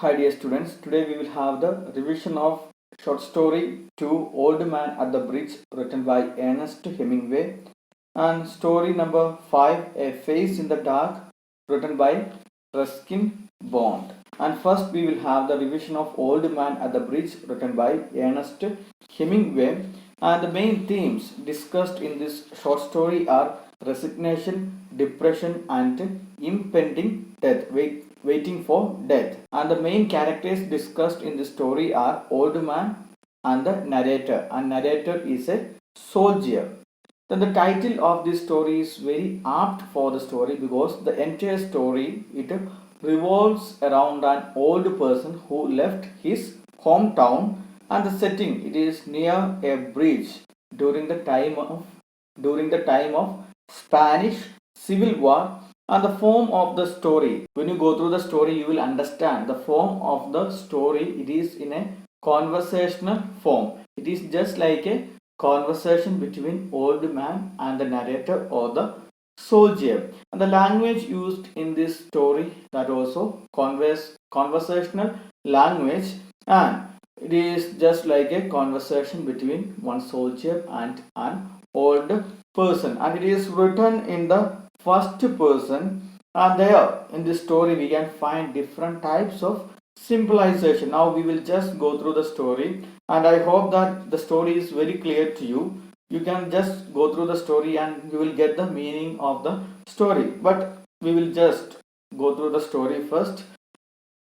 Hi dear students, today we will have the revision of short story 2 Old Man at the Bridge written by Ernest Hemingway and story number 5 A Face in the Dark written by Ruskin Bond. And first we will have the revision of Old Man at the Bridge written by Ernest Hemingway, and the main themes discussed in this short story are resignation, depression and impending death, waiting for death. And the main characters discussed in the story are Old Man and the narrator, and narrator is a soldier. Then the title of this story is very apt for the story because the entire story it revolves around an old person who left his hometown, and the setting it is near a bridge during the time of Spanish Civil War. And the form of the story, when you go through the story you will understand the form of the story, it is in a conversational form. It is just like a conversation between old man and the narrator or the soldier, and the language used in this story that also conversational language, and it is just like a conversation between one soldier and an old person, and it is written in the first person. And there in this story we can find different types of symbolization. Now we will just go through the story, and I hope that the story is very clear to you. You can just go through the story and you will get the meaning of the story, but we will just go through the story first.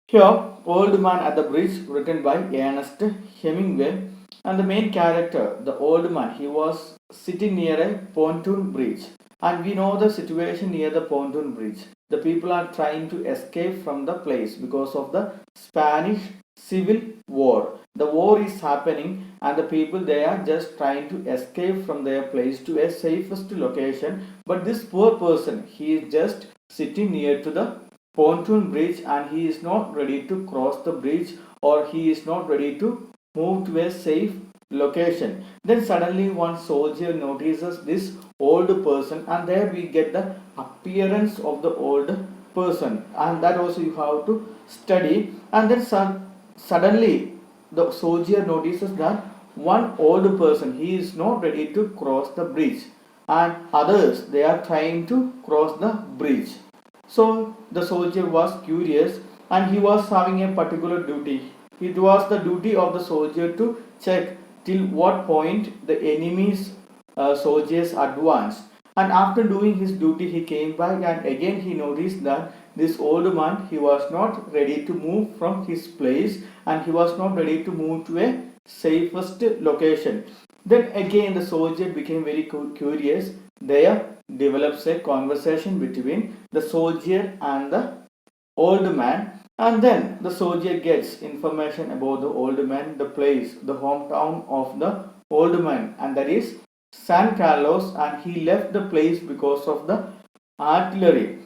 Here, Old Man at the Bridge, written by Ernest Hemingway, and the main character, the old man, he was sitting near a pontoon bridge. And we know the situation near the pontoon bridge. The people are trying to escape from the place because of the Spanish Civil War. The war is happening, and the people they are just trying to escape from their place to a safest location. But this poor person, he is just sitting near to the pontoon bridge, and he is not ready to cross the bridge, or he is not ready to move to a safe location. Then suddenly one soldier notices this old person, and there we get the appearance of the old person, and that also you have to study. And then suddenly the soldier notices that one old person, he is not ready to cross the bridge, and others they are trying to cross the bridge. So the soldier was curious, and he was having a particular duty. It was the duty of the soldier to check till what point the enemy's soldiers advanced. And after doing his duty, he came back, and again he noticed that this old man, he was not ready to move from his place, and he was not ready to move to a safest location. Then again the soldier became very curious. There develops a conversation between the soldier and the old man, and then the soldier gets information about the old man, the place, the hometown of the old man, and that is San Carlos, and he left the place because of the artillery.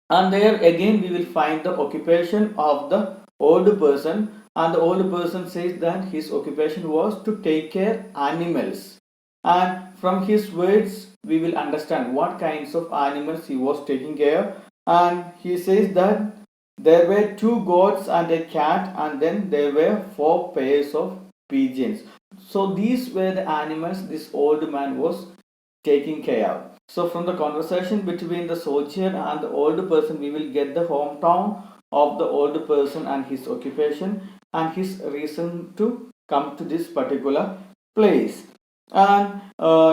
And there again we will find the occupation of the old person, and the old person says that his occupation was to take care animals. And from his words we will understand what kinds of animals he was taking care. And he says that there were two goats and a cat, and then there were four pairs of pigeons. So these were the animals this old man was taking care of. So from the conversation between the soldier and the old person, we will get the hometown of the old person and his occupation and his reason to come to this particular place. And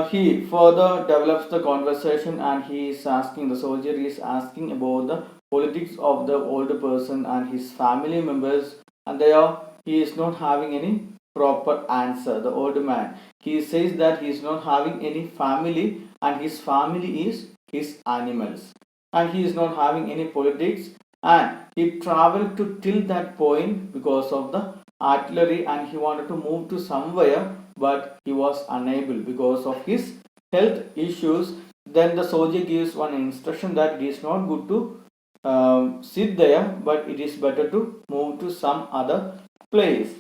he further develops the conversation, and he is asking, the soldier is asking about the politics of the old person and his family members, and there he is not having any proper answer. The old man, he says that he is not having any family, and his family is his animals, and he is not having any politics, and he traveled to till that point because of the artillery, and he wanted to move to somewhere, but he was unable because of his health issues. Then the soldier gives one instruction that it is not good to sit there, but it is better to move to some other place.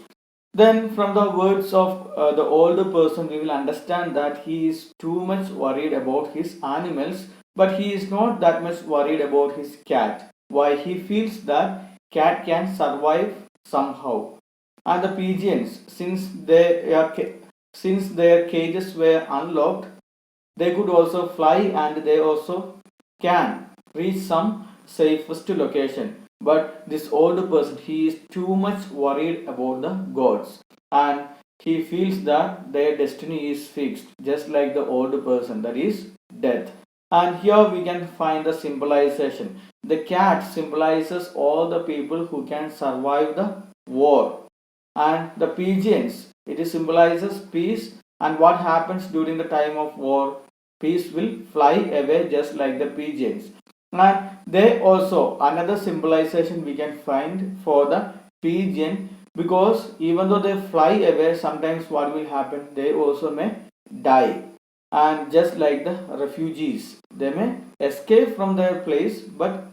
Then from the words of the older person we will understand that he is too much worried about his animals, but he is not that much worried about his cat. Why? He feels that cat can survive somehow. And the pigeons, since their cages were unlocked, they could also fly and they also can reach some safest location. But this old person, he is too much worried about the gods, and he feels that their destiny is fixed, just like the old person, that is death. And here we can find the symbolization. The cat symbolizes all the people who can survive the war, and the pigeons, it is symbolizes peace. And what happens during the time of war? Peace will fly away just like the pigeons. And they also another symbolization we can find for the pigeon, because even though they fly away, sometimes what will happen, they also may die. And just like the refugees, they may escape from their place, but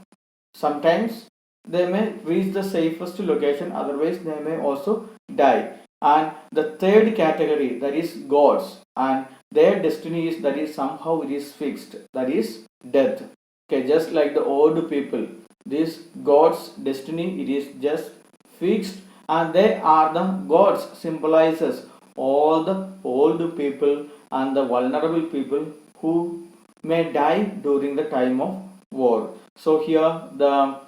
sometimes they may reach the safest location, otherwise they may also die. And the third category, that is gods, and their destiny is, that is somehow it is fixed, that is death. Okay, just like the old people, this god's destiny, it is just fixed, and they are the gods symbolizes all the old people and the vulnerable people who may die during the time of war. So here the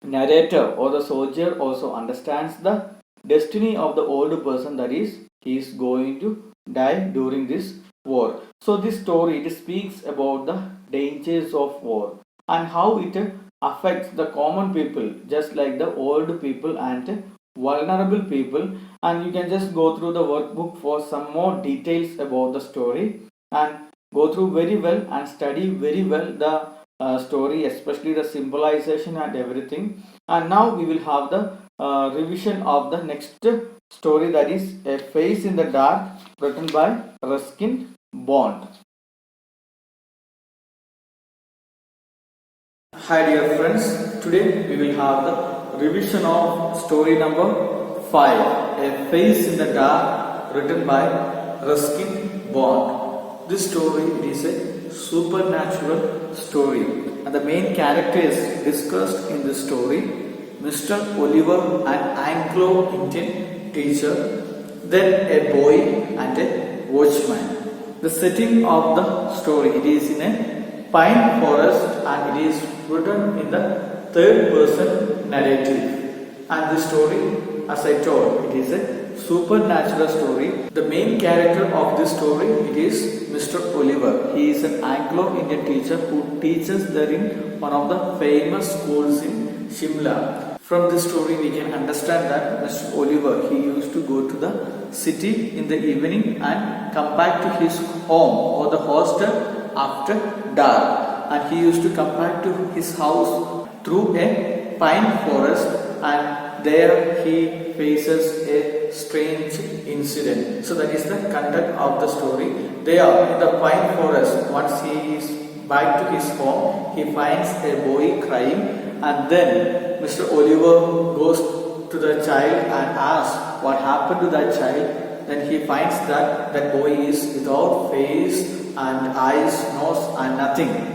narrator or the soldier also understands the destiny of the old person, that is he is going to die during this war. So this story, it speaks about the dangers of war and how it affects the common people, just like the old people and vulnerable people. And you can just go through the workbook for some more details about the story, and go through very well and study very well the story, especially the symbolization and everything. And now we will have the revision of the next story, that is A Face in the Dark, written by Ruskin Bond. Hi dear friends, today we will have the revision of story number 5, A Face in the Dark, written by Ruskin Bond. This story is a supernatural story, and the main characters discussed in this story: Mr. Oliver, an Anglo-Indian teacher, then a boy and a watchman. The setting of the story, it is in a pine forest, and it is written in the third person narrative. And this story, as I told, it is a supernatural story. The main character of this story, it is Mr. Oliver. He is an Anglo-Indian teacher who teaches there in one of the famous schools in Shimla. From this story we can understand that Mr. Oliver, he used to go to the city in the evening and come back to his home or the hostel after dark, and he used to come back to his house through a pine forest, and there he faces a strange incident. So that is the content of the story. There in the pine forest, once he is back to his home, he finds a boy crying, and then Mr. Oliver goes to the child and asks what happened to that child. Then he finds that that boy is without face and eyes, nose and nothing.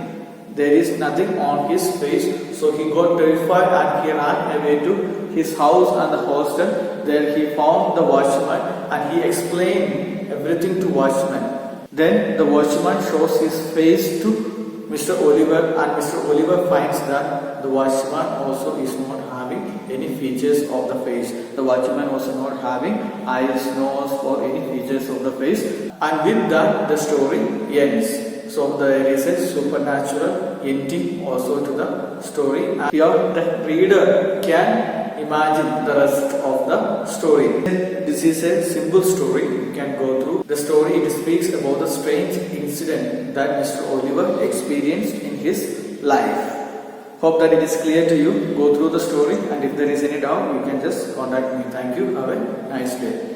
There is nothing on his face. So he got terrified and he ran away to his house and the hostel. There he found the watchman and he explained everything to watchman. Then the watchman shows his face to Mr. Oliver, and Mr. Oliver finds that the watchman also is not having any features of the face. The watchman also not having eyes, nose or any features of the face. And with that the story ends. So there is a supernatural ending also to the story. And here the reader can imagine the rest of the story. This is a simple story. You can go through the story. It speaks about the strange incident that Mr. Oliver experienced in his life. Hope that it is clear to you. Go through the story, and if there is any doubt, you can just contact me. Thank you. Have a nice day.